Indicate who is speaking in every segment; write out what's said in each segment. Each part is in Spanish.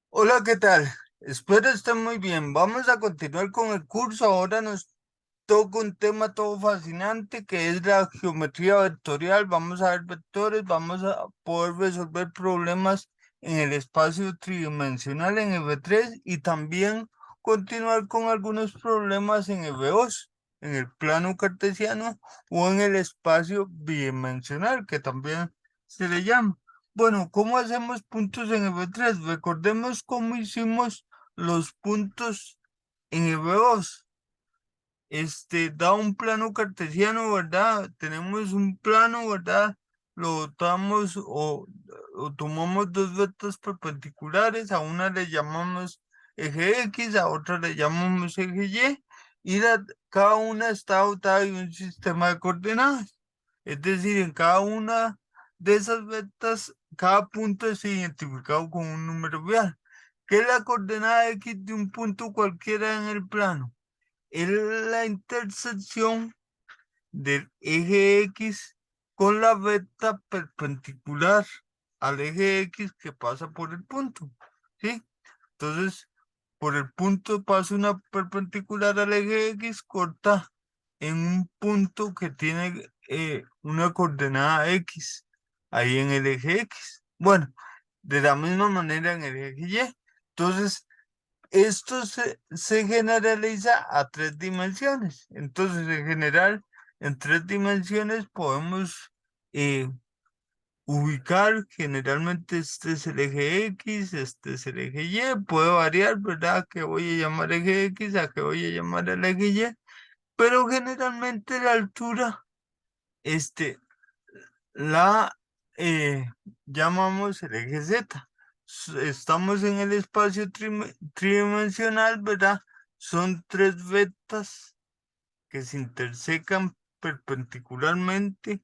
Speaker 1: Hola, ¿qué tal? Espero estén muy bien. Vamos a continuar con el curso. Ahora nos toca un tema todo fascinante que es la geometría vectorial. Vamos a ver vectores, vamos a poder resolver problemas en el espacio tridimensional en V3 y también continuar con algunos problemas en V2, en el plano cartesiano o en el espacio bidimensional, que también se le llama. Bueno, ¿cómo hacemos puntos en V3? Recordemos cómo hicimos los puntos en V2. Da un plano cartesiano, ¿verdad? Tenemos un plano, ¿verdad? Lo damos o tomamos dos vetas perpendiculares, a una le llamamos eje X, a otra le llamamos eje Y, y cada una está dotada de un sistema de coordenadas. Es decir, en cada una de esas vetas, cada punto es identificado con un número real. ¿Qué es la coordenada X de un punto cualquiera en el plano? Es la intersección del eje X con la recta perpendicular al eje X que pasa por el punto, ¿sí? Entonces, por el punto pasa una perpendicular al eje X, corta en un punto que tiene una coordenada X, ahí en el eje X. Bueno, de la misma manera en el eje Y. Entonces, esto se generaliza a tres dimensiones. Entonces, en general, en tres dimensiones podemos eh, ubicar, generalmente este es el eje X, este es el eje Y, puede variar, ¿verdad? Que voy a llamar eje X, a que voy a llamar el eje Y, pero generalmente la altura, este, la llamamos el eje Z. Estamos en el espacio tridimensional, ¿verdad? Son tres vetas que se intersecan perpendicularmente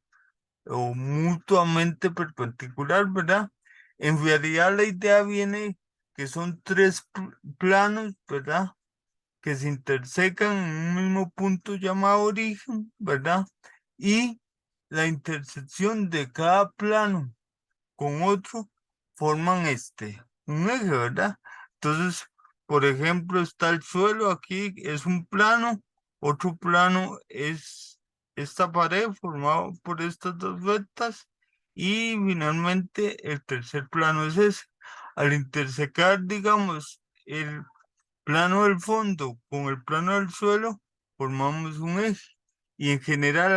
Speaker 1: o mutuamente perpendicular, ¿verdad? En realidad la idea viene que son tres planos, ¿verdad? Que se intersecan en un mismo punto llamado origen, ¿verdad? Y la intersección de cada plano con otro forman un eje, ¿verdad? Entonces, por ejemplo, está el suelo aquí, es un plano, otro plano es esta pared formado por estas dos rectas y finalmente el tercer plano es ese. Al intersecar, digamos, el plano del fondo con el plano del suelo, formamos un eje. Y en general,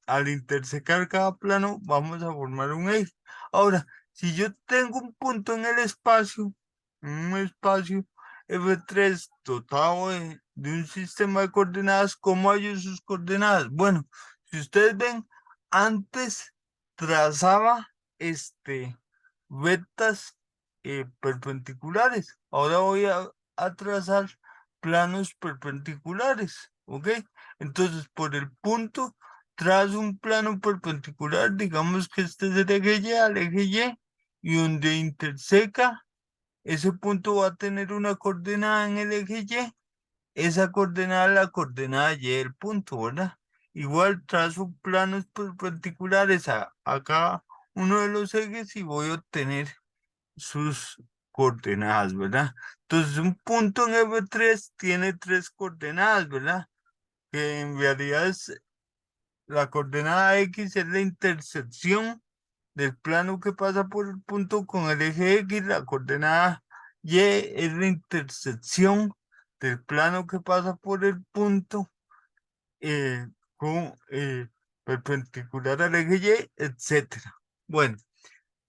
Speaker 1: al intersecar cada plano, vamos a formar un eje. Ahora, si yo tengo un punto en el espacio, un espacio F3 dotado de un sistema de coordenadas, ¿cómo hallo sus coordenadas? Bueno, si ustedes ven, antes trazaba vetas perpendiculares. Ahora voy a trazar planos perpendiculares, ¿ok? Entonces, por el punto, trazo un plano perpendicular, digamos que este es el eje Y al eje y donde interseca, ese punto va a tener una coordenada en el eje Y, esa coordenada es la coordenada Y del punto, ¿verdad? Igual trazo planos perpendiculares a cada uno de los ejes y voy a obtener sus coordenadas, ¿verdad? Entonces, un punto en F3 tiene tres coordenadas, ¿verdad? Que en realidad es la coordenada X es la intersección del plano que pasa por el punto con el eje X, la coordenada Y es la intersección del plano que pasa por el punto con perpendicular al eje Y, etcétera. Bueno.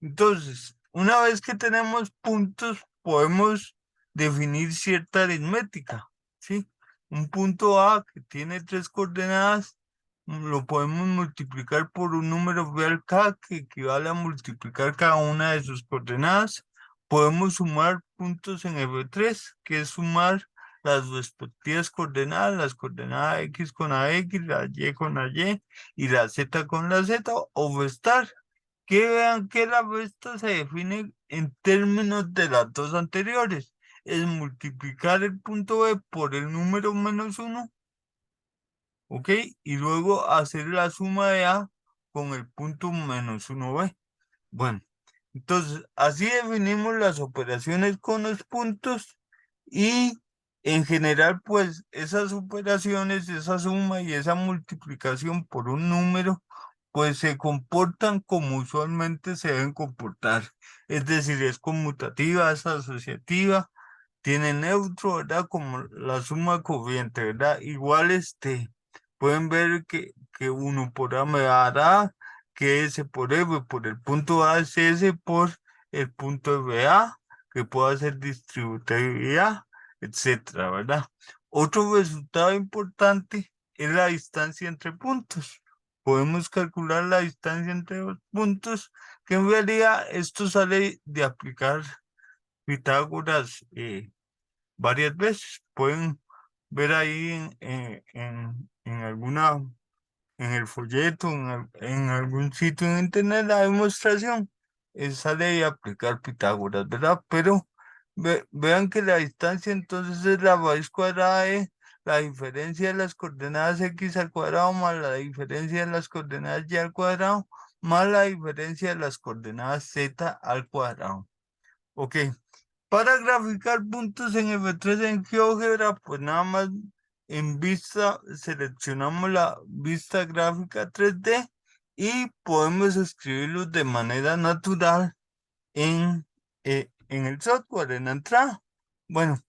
Speaker 1: Entonces, una vez que tenemos puntos, podemos definir cierta aritmética, ¿sí? Un punto A que tiene tres coordenadas, lo podemos multiplicar por un número real K que equivale a multiplicar cada una de sus coordenadas. Podemos sumar puntos en F3, que es sumar las respectivas coordenadas, las coordenadas X con la X, la Y con la y la Z con la Z, o restar que vean que la resta se define en términos de las dos anteriores. Es multiplicar el punto B por el número -1, ¿ok? Y luego hacer la suma de A con el punto -1B. Bueno, Entonces, así definimos las operaciones con los puntos y en general, pues esas operaciones, esa suma y esa multiplicación por un número, pues se comportan como usualmente se deben comportar. Es decir, es conmutativa, es asociativa, tiene neutro, ¿verdad? Como la suma corriente, ¿verdad? Igual pueden ver que uno por A me dará que S por F por el punto A es S por el punto FA, que puede ser distributividad, etcétera, ¿verdad? Otro resultado importante es la distancia entre puntos. Podemos calcular la distancia entre los puntos, que en realidad esto sale de aplicar Pitágoras varias veces. Pueden ver ahí en alguna, en el folleto, en algún sitio en internet la demostración. Sale de aplicar Pitágoras, ¿verdad? Pero vean que la distancia entonces es la raíz cuadrada de la diferencia de las coordenadas x al cuadrado más la diferencia de las coordenadas y al cuadrado más la diferencia de las coordenadas z al cuadrado. Ok. Para graficar puntos en F3 en GeoGebra, pues nada más en vista, seleccionamos la vista gráfica 3D y podemos escribirlos de manera natural en el software, en la entrada. Bueno,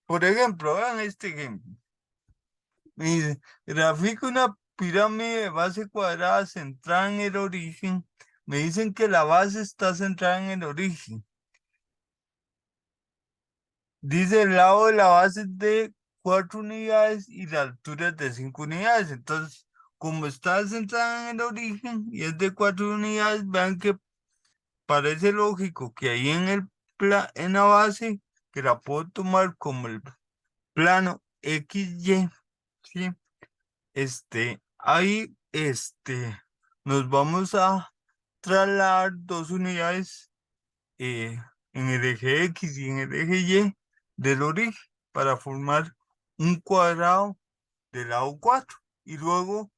Speaker 1: por ejemplo, vean este ejemplo. Me dice, grafica una pirámide de base cuadrada centrada en el origen. Me dicen que la base está centrada en el origen. Dice el lado de la base es de 4 unidades y la altura es de 5 unidades. Entonces, como está centrada en el origen y es de 4 unidades, vean que parece lógico que ahí en la base, que la puedo tomar como el plano XY, ¿sí? Ahí, nos vamos a trasladar 2 unidades eh, en el eje X y en el eje Y del origen para formar un cuadrado del lado 4. Y luego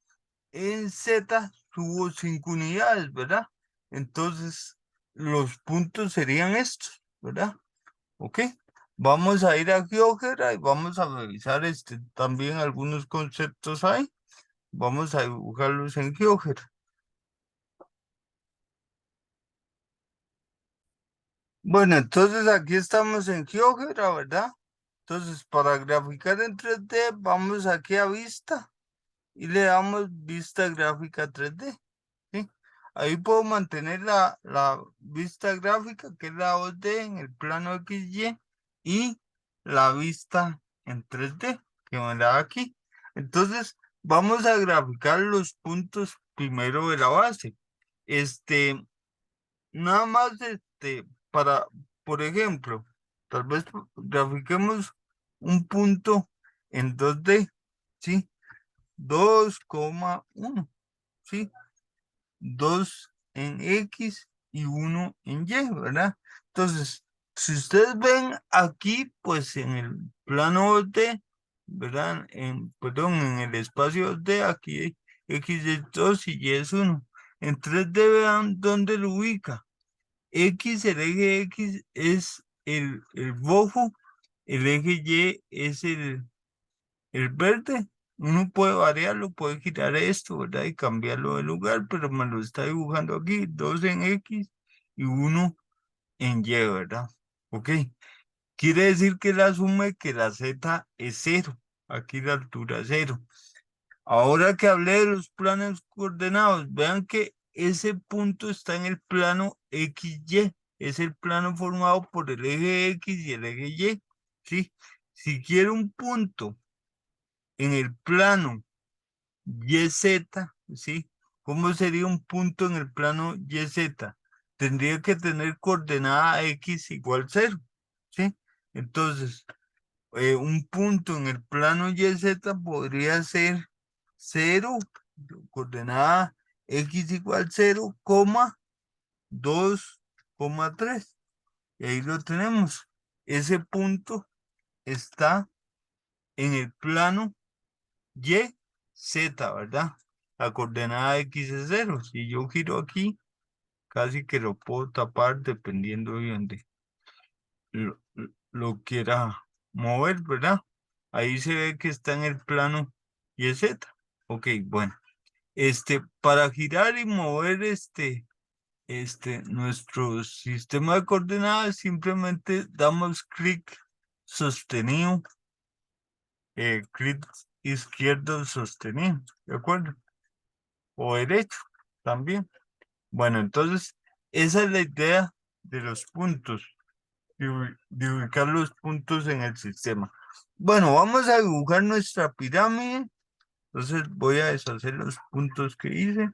Speaker 1: en Z subo 5 unidades, ¿verdad? Entonces los puntos serían estos, ¿verdad? ¿Ok? Vamos a ir a GeoGebra y vamos a revisar también algunos conceptos ahí. Vamos a dibujarlos en GeoGebra. Bueno, entonces aquí estamos en GeoGebra, ¿verdad? Entonces, para graficar en 3D, vamos aquí a vista y le damos vista gráfica 3D, ¿sí? Ahí puedo mantener la vista gráfica, que es la 2D en el plano XY, y la vista en 3D, que me da aquí. Entonces, vamos a graficar los puntos primero de la base. Este, Nada más, para, por ejemplo, tal vez grafiquemos un punto en 2D, ¿sí? 2,1, ¿sí? 2 en X y 1 en Y, ¿verdad? Entonces, si ustedes ven aquí, pues en el plano D, ¿verdad? Perdón, en el espacio D, aquí X es 2 y Y es 1. En 3D vean dónde lo ubica. X, el eje X es el rojo, el eje Y es el verde. Uno puede variarlo, puede quitar esto, ¿verdad? Y cambiarlo de lugar, pero me lo está dibujando aquí, 2 en X y 1 en Y, ¿verdad? Ok, quiere decir que la suma es que la Z es 0, aquí la altura es 0. Ahora que hablé de los planos coordenados, vean que ese punto está en el plano XY, es el plano formado por el eje X y el eje Y, ¿sí? Si quiero un punto en el plano YZ, ¿sí? ¿Cómo sería un punto en el plano YZ? Tendría que tener coordenada X igual 0, ¿sí? Entonces, un punto en el plano YZ podría ser 0, coordenada X igual 0, 2,3. Y ahí lo tenemos. Ese punto está en el plano YZ, ¿verdad? La coordenada X es 0. Si yo giro aquí, casi que lo puedo tapar dependiendo de donde lo quiera mover, ¿verdad? Ahí se ve que está en el plano y es Z. Ok, bueno. Para girar y mover nuestro sistema de coordenadas, simplemente damos clic sostenido, clic izquierdo sostenido, ¿de acuerdo? O derecho también. Bueno, entonces, esa es la idea de los puntos, de ubicar los puntos en el sistema. Bueno, vamos a dibujar nuestra pirámide. Entonces voy a deshacer los puntos que hice.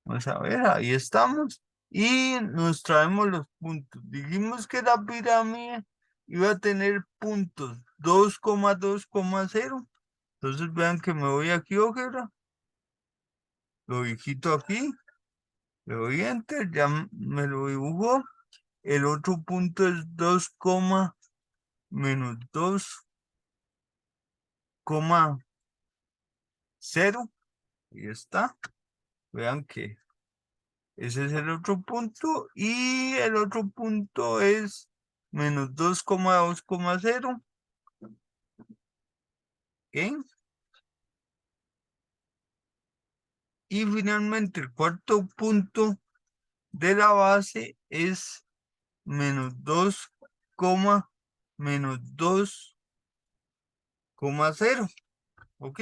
Speaker 1: Vamos a ver, ahí estamos. Y nos traemos los puntos. Dijimos que la pirámide iba a tener puntos 2,2,0. Entonces vean que me voy aquí, ojera. Lo digito aquí. Le doy enter, ya me lo dibujó. El otro punto es 2, menos 2,0. Ahí está. Vean que ese es el otro punto. Y el otro punto es menos 2,2,0. ¿Ok? Y finalmente el cuarto punto de la base es menos 2,-2,0. ¿Ok?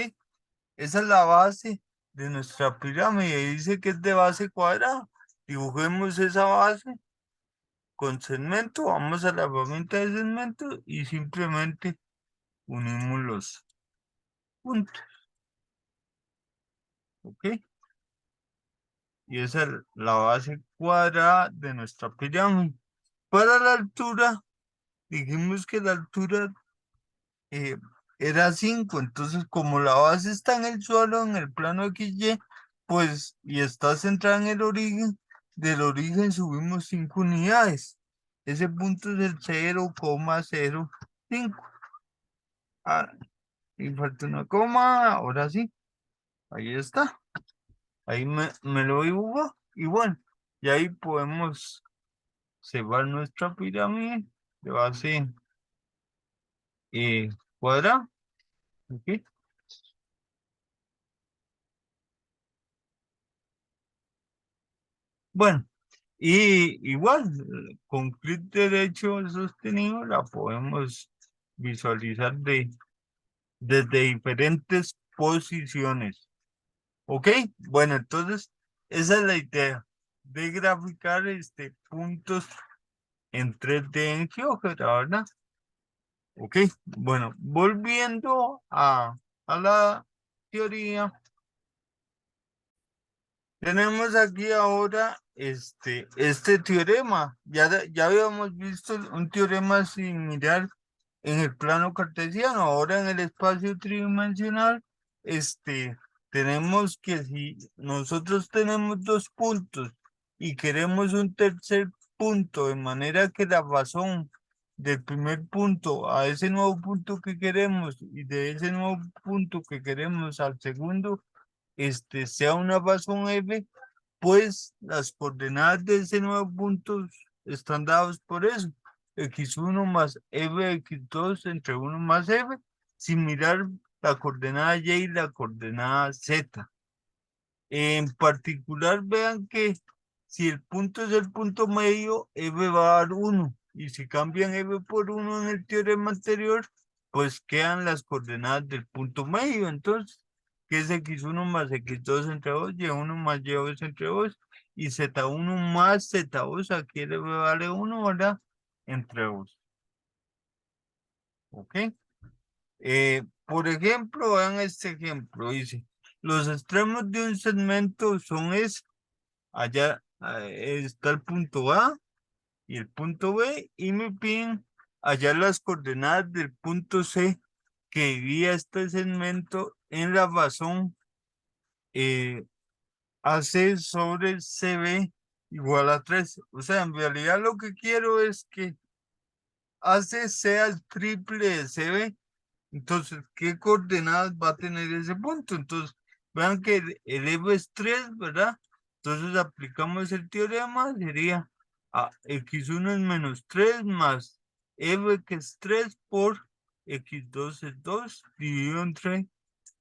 Speaker 1: Esa es la base de nuestra pirámide. Dice que es de base cuadrada. Dibujemos esa base con segmento. Vamos a la herramienta de segmento y simplemente unimos los puntos. ¿Ok? Y esa es la base cuadrada de nuestra pirámide. Para la altura, dijimos que la altura eh, era 5, entonces como la base está en el suelo, en el plano XY, pues, y está centrada en el origen, del origen subimos 5 unidades. Ese punto es el 0,05. Ah, y falta una coma, ahora sí, ahí está. Ahí me lo dibujo, y bueno, y ahí podemos cebar nuestra pirámide de base cuadrada. ¿Ok? Bueno, y igual, con clic derecho sostenido la podemos visualizar desde diferentes posiciones. ¿Ok? Bueno, entonces, esa es la idea de graficar puntos en 3D en GeoGebra, ¿verdad? ¿Ok? Bueno, volviendo a la teoría. Tenemos aquí ahora este teorema. Ya habíamos visto un teorema similar en el plano cartesiano. Ahora en el espacio tridimensional, tenemos que si nosotros tenemos dos puntos y queremos un tercer punto, de manera que la razón del primer punto a ese nuevo punto que queremos y de ese nuevo punto que queremos al segundo, sea una razón f, pues las coordenadas de ese nuevo punto están dadas por eso. X1 más f de x2 entre 1 más f, sin mirar la coordenada y y la coordenada z. En particular, vean que si el punto es el punto medio, f va a dar 1. Y si cambian f por 1 en el teorema anterior, pues quedan las coordenadas del punto medio. Entonces, que es x1 más x2 entre 2, y1 más y2 entre 2, y z1 más z2, aquí el f vale 1, ¿verdad? Entre 2. ¿Ok? Por ejemplo, vean este ejemplo, dice, los extremos de un segmento son allá está el punto A y el punto B, y me piden allá las coordenadas del punto C que dividía este segmento en la razón AC sobre CB igual a 3. O sea, en realidad lo que quiero es que AC sea el triple de CB. Entonces, ¿qué coordenadas va a tener ese punto? Entonces, vean que el F es 3, ¿verdad? Entonces aplicamos el teorema, sería x1 es menos 3 más f que es 3 por x2 es 2 dividido entre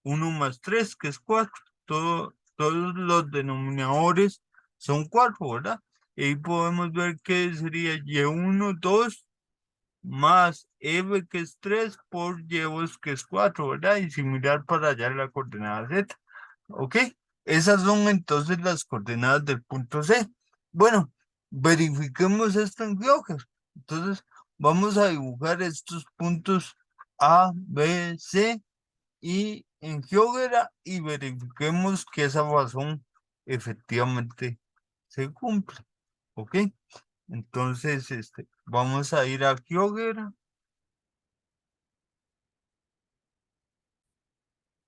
Speaker 1: 1 más 3 que es 4. Todos los denominadores son 4, ¿verdad? Y ahí podemos ver que sería y1, 2 más f que es 3 por y2 que es 4, ¿verdad? Y similar para hallar la coordenada z. ¿Ok? Esas son entonces las coordenadas del punto C. Bueno, verifiquemos esto en GeoGebra. Entonces, vamos a dibujar estos puntos A, B, C y en GeoGebra y verifiquemos que esa razón efectivamente se cumple. ¿Ok? Entonces, vamos a ir a GeoGebra.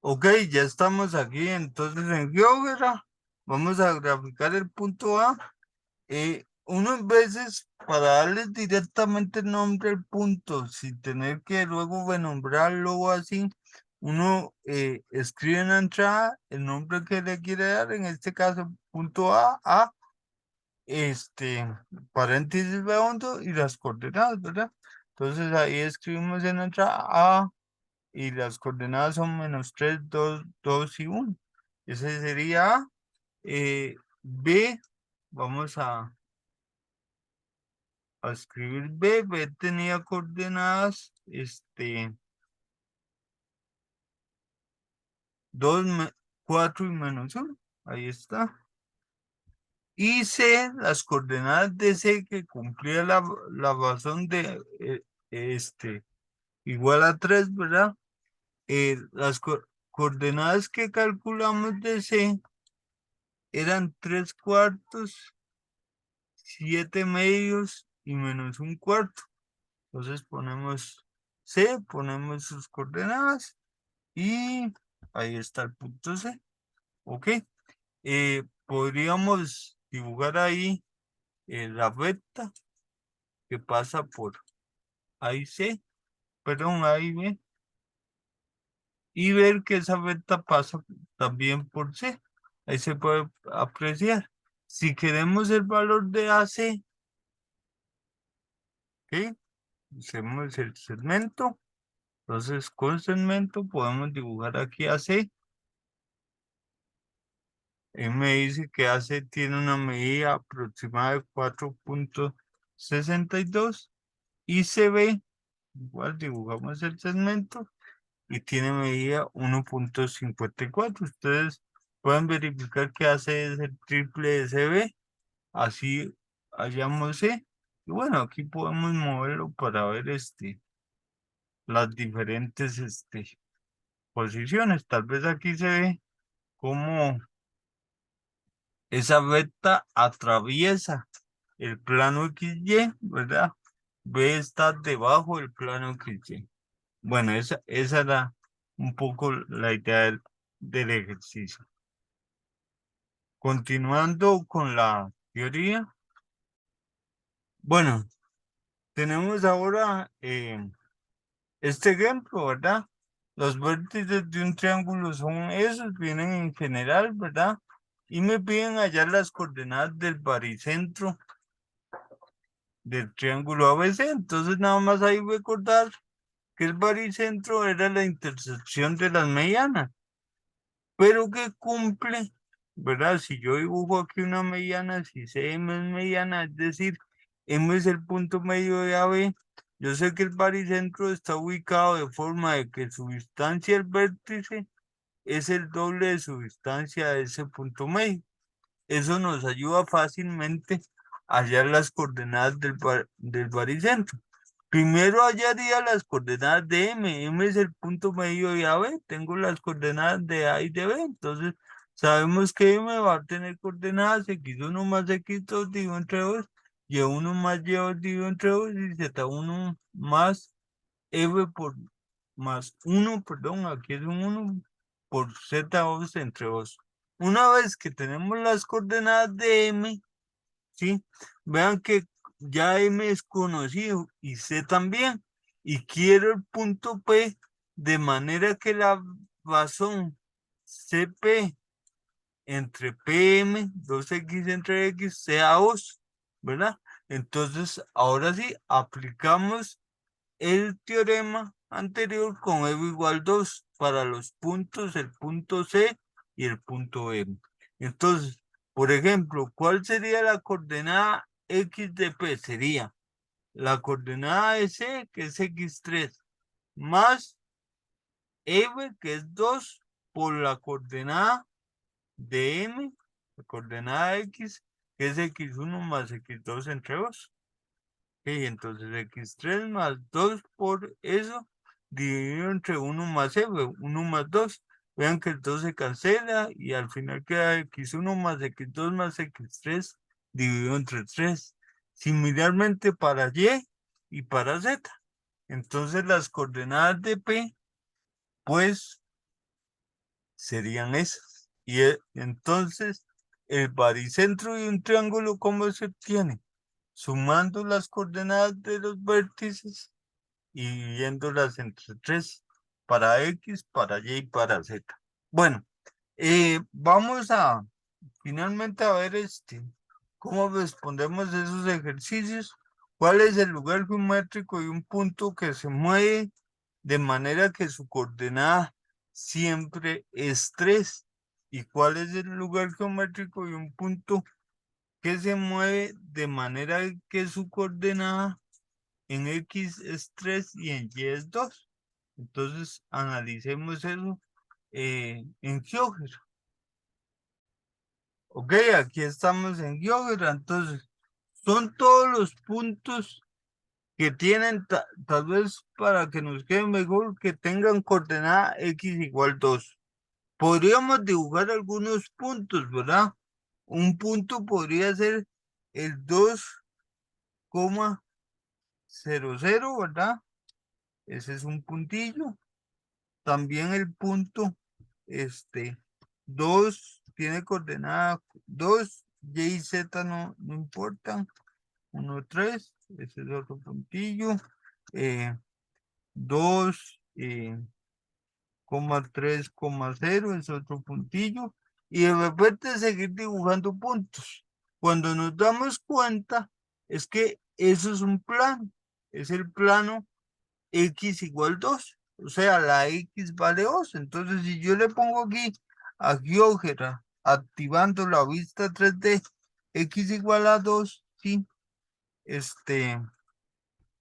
Speaker 1: Ok, ya estamos aquí entonces en GeoGebra. Vamos a graficar el punto A. Unas veces para darles directamente el nombre al punto, sin tener que luego renombrarlo o así, uno escribe en la entrada el nombre que le quiere dar, en este caso punto A, este, paréntesis redondo y las coordenadas, ¿verdad? Entonces ahí escribimos en la entrada A y las coordenadas son -3, 2, 2 y 1. Ese sería A. B, vamos a escribir B. B tenía coordenadas 2, 4 y -1. Ahí está. Y C, las coordenadas de C que cumplía la razón de igual a 3, ¿verdad? Las coordenadas que calculamos de C eran 3 cuartos, 7 medios y -1/4. Entonces ponemos C, ponemos sus coordenadas y ahí está el punto C. Ok. Podríamos dibujar ahí la recta que pasa por A y C, perdón, A y B, y ver que esa recta pasa también por C. Ahí se puede apreciar. Si queremos el valor de AC, ¿ok? Hacemos el segmento. Entonces, con segmento podemos dibujar aquí AC. Él me dice que AC tiene una medida aproximada de 4.62 y CB, igual dibujamos el segmento y tiene medida 1.54. Ustedes pueden verificar que AC es el triple de CB, así hallamos C. Y bueno, aquí podemos moverlo para ver las diferentes posiciones. Tal vez aquí se ve cómo esa recta atraviesa el plano XY, ¿verdad? B está debajo del plano XY. Bueno, esa era un poco la idea del ejercicio. Continuando con la teoría. Bueno, tenemos ahora este ejemplo, ¿verdad? Los vértices de un triángulo son esos, vienen en general, ¿verdad? Y me piden hallar las coordenadas del baricentro del triángulo ABC. Entonces nada más ahí recordar que el baricentro era la intersección de las medianas, pero que cumple, ¿verdad? Si yo dibujo aquí una mediana, si CM es mediana, es decir, M es el punto medio de AB, yo sé que el baricentro está ubicado de forma de que su distancia al vértice es el doble de su distancia a ese punto medio. Eso nos ayuda fácilmente a hallar las coordenadas del baricentro. Primero hallaría las coordenadas de M. M es el punto medio de AB. Tengo las coordenadas de A y de B. Entonces, sabemos que M va a tener coordenadas x1 más x2 dividido entre 2, y1 más y2 dividido entre 2 y z1 más F por más 1, perdón, aquí es un 1 por z2 entre 2. Una vez que tenemos las coordenadas de M, ¿sí? Vean que ya M es conocido y C también. Y quiero el punto P de manera que la razón CP entre PM, 2X entre X, sea 2, ¿verdad? Entonces, ahora sí, aplicamos el teorema anterior con E igual 2 para los puntos, el punto C y el punto M. Entonces, por ejemplo, ¿cuál sería la coordenada X de P? Sería la coordenada de C, que es X3, más M, que es 2, por la coordenada de M, la coordenada X, que es X1 más X2 entre 2. Entonces X3 más 2 por eso, dividido entre 1 más F, 1 más 2. Vean que el 2 se cancela y al final queda X1 más X2 más X3 dividido entre 3. Similarmente para Y y para Z. Entonces las coordenadas de P, pues, serían esas. Y entonces el baricentro de un triángulo, ¿cómo se obtiene? Sumando las coordenadas de los vértices y dividiéndolas entre 3 para X, para Y y para Z. Bueno, vamos a finalmente a ver cómo respondemos esos ejercicios. ¿Cuál es el lugar geométrico de un punto que se mueve de manera que su coordenada siempre es 3? ¿Y cuál es el lugar geométrico de un punto que se mueve de manera que su coordenada en X es 3 y en Y es 2? Entonces, analicemos eso en GeoGebra. Ok, aquí estamos en GeoGebra. Entonces, son todos los puntos que tienen, tal vez para que nos quede mejor, que tengan coordenada X igual 2. Podríamos dibujar algunos puntos, ¿verdad? Un punto podría ser el 2,00, ¿verdad? Ese es un puntillo. También el punto, 2 tiene coordenada 2, Y y Z no importan. 1, 3, ese es otro puntillo. 2, 3,0 es otro puntillo. Y de repente seguir dibujando puntos. Cuando nos damos cuenta, es que eso es un plano. Es el plano X igual 2. O sea, la X vale 2. Entonces, si yo le pongo aquí a GeoGebra, activando la vista 3D, X igual a 2, ¿sí?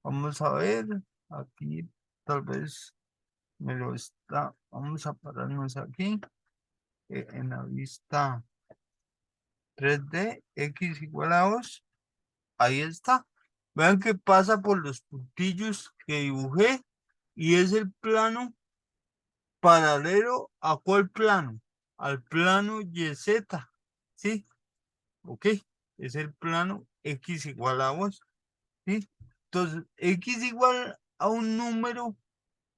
Speaker 1: Vamos a ver, aquí tal vez me lo está, vamos a pararnos aquí, en la vista 3D, X igual a 2, ahí está. Vean que pasa por los puntillos que dibujé y es el plano paralelo a cuál plano, al plano YZ, ¿sí? Ok, es el plano X igual a 2, ¿sí? Entonces, X igual a un número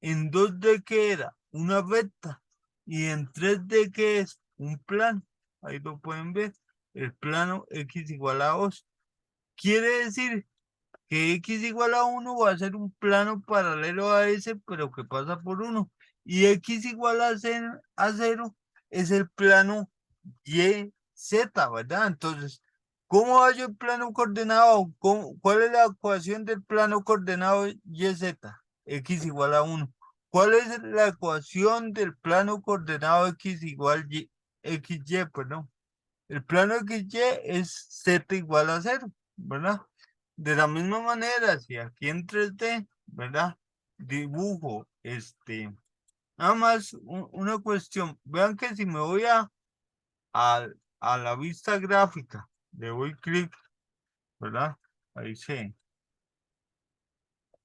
Speaker 1: en 2D que era una recta y en 3D que es un plano. Ahí lo pueden ver, el plano X igual a 2. Quiere decir que X igual a 1 va a ser un plano paralelo a ese, pero que pasa por 1. Y X igual a 0 es el plano Y, Z, ¿verdad? Entonces, ¿cómo hallo el plano coordenado? ¿Cuál es la ecuación del plano coordenado Y, Z? X igual a 1. ¿Cuál es la ecuación del plano coordenado X igual Y, XY, perdón? El plano XY es Z igual a 0, ¿verdad? De la misma manera, si aquí en 3D, ¿verdad? Dibujo, nada más una cuestión. Vean que si me voy a la vista gráfica, le doy clic, ¿verdad? Ahí sí.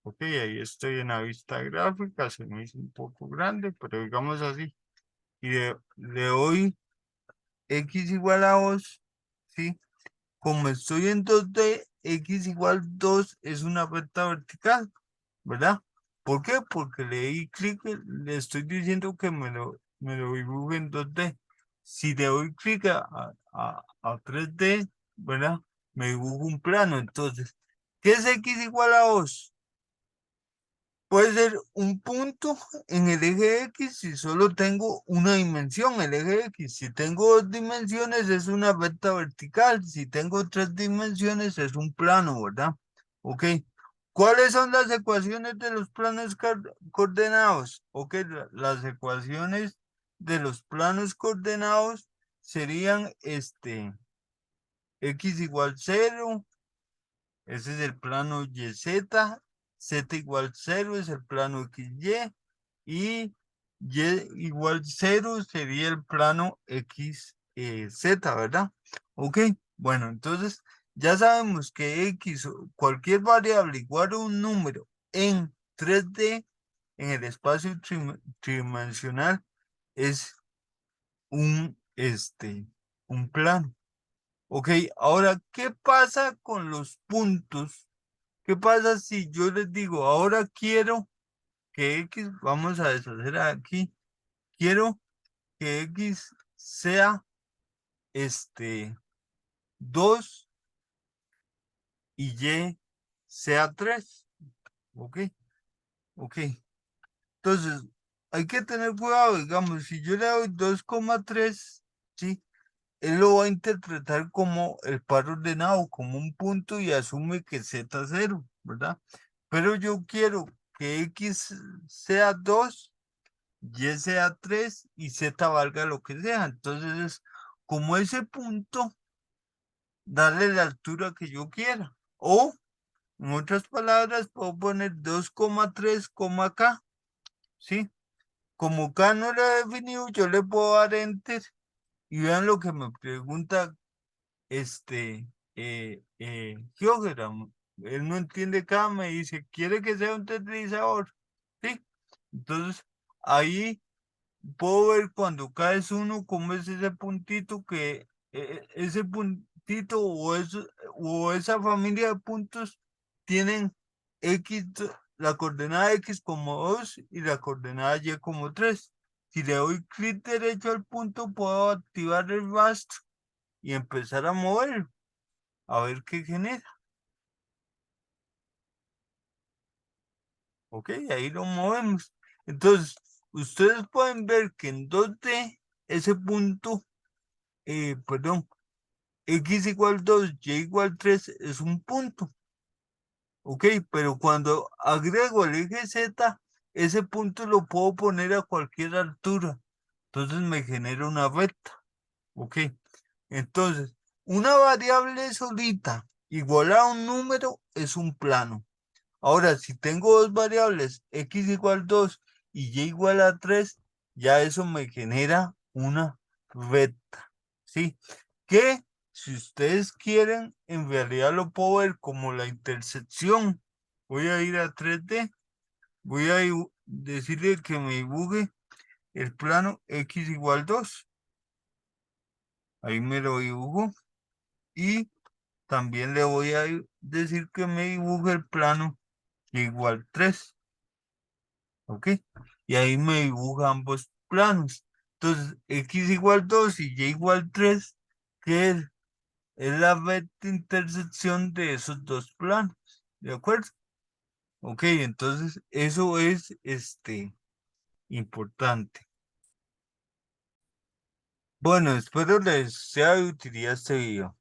Speaker 1: Ok, ahí estoy en la vista gráfica, se me hizo un poco grande, pero digamos así. Y le doy X igual a 2, ¿sí? Como estoy en 2D, X igual 2 es una recta vertical, ¿verdad? ¿Por qué? Porque le di clic, le estoy diciendo que me lo dibuje en 2D. Si le doy clic a 3D, ¿verdad? Me dibujo un plano. Entonces, ¿qué es X igual a 2? puede ser un punto en el eje X si solo tengo una dimensión, el eje X. Si tengo dos dimensiones es una recta vertical. Si tengo tres dimensiones es un plano, ¿verdad? Ok. ¿Cuáles son las ecuaciones de los planos coordenados? Ok, las ecuaciones de los planos coordenados serían X igual 0, ese es el plano YZ, Z igual 0 es el plano XY y Y igual 0 sería el plano XZ, ¿verdad? Ok, bueno, entonces ya sabemos que X o cualquier variable igual a un número en 3D en el espacio tridimensional es un plano. Ok, ahora, ¿qué pasa con los puntos? ¿Qué pasa si yo les digo, ahora quiero que X, vamos a deshacer aquí, quiero que X sea 2 y Y sea 3? Ok, ok. Entonces, hay que tener cuidado, digamos, si yo le doy 2,3, ¿sí? Él lo va a interpretar como el par ordenado, como un punto y asume que Z es 0, ¿verdad? Pero yo quiero que X sea 2, Y sea 3 y Z valga lo que sea. Entonces es como ese punto, darle la altura que yo quiera. O, en otras palabras, puedo poner 2,3, K, ¿sí? Como K no lo he definido, yo le puedo dar Enter y vean lo que me pregunta GeoGebra. Él no entiende K, me dice, ¿quiere que sea un deslizador? ¿Sí? Entonces, ahí puedo ver cuando K es 1, cómo es ese puntito que, ese puntito o esa familia de puntos tienen X, la coordenada X como 2 y la coordenada Y como 3. Si le doy clic derecho al punto, puedo activar el rastro y empezar a mover, a ver qué genera. Ok, ahí lo movemos. Entonces, ustedes pueden ver que en 2D ese punto, perdón, X igual 2, Y igual 3 es un punto. Ok, pero cuando agrego el eje Z, ese punto lo puedo poner a cualquier altura. Entonces me genera una recta. Ok, entonces, una variable solita igual a un número es un plano. Ahora, si tengo dos variables, X igual 2 y Y igual a 3, ya eso me genera una recta. ¿Sí? Que si ustedes quieren, en realidad lo puedo ver como la intersección. Voy a ir a 3D, voy a decirle que me dibuje el plano X igual 2. Ahí me lo dibujo. Y también le voy a decir que me dibuje el plano Y igual 3. ¿Ok? Y ahí me dibuja ambos planos. Entonces, X igual 2 y Y igual 3, que es la recta intersección de esos dos planos. ¿De acuerdo? Ok, entonces eso es importante. Bueno, espero les sea de utilidad este video.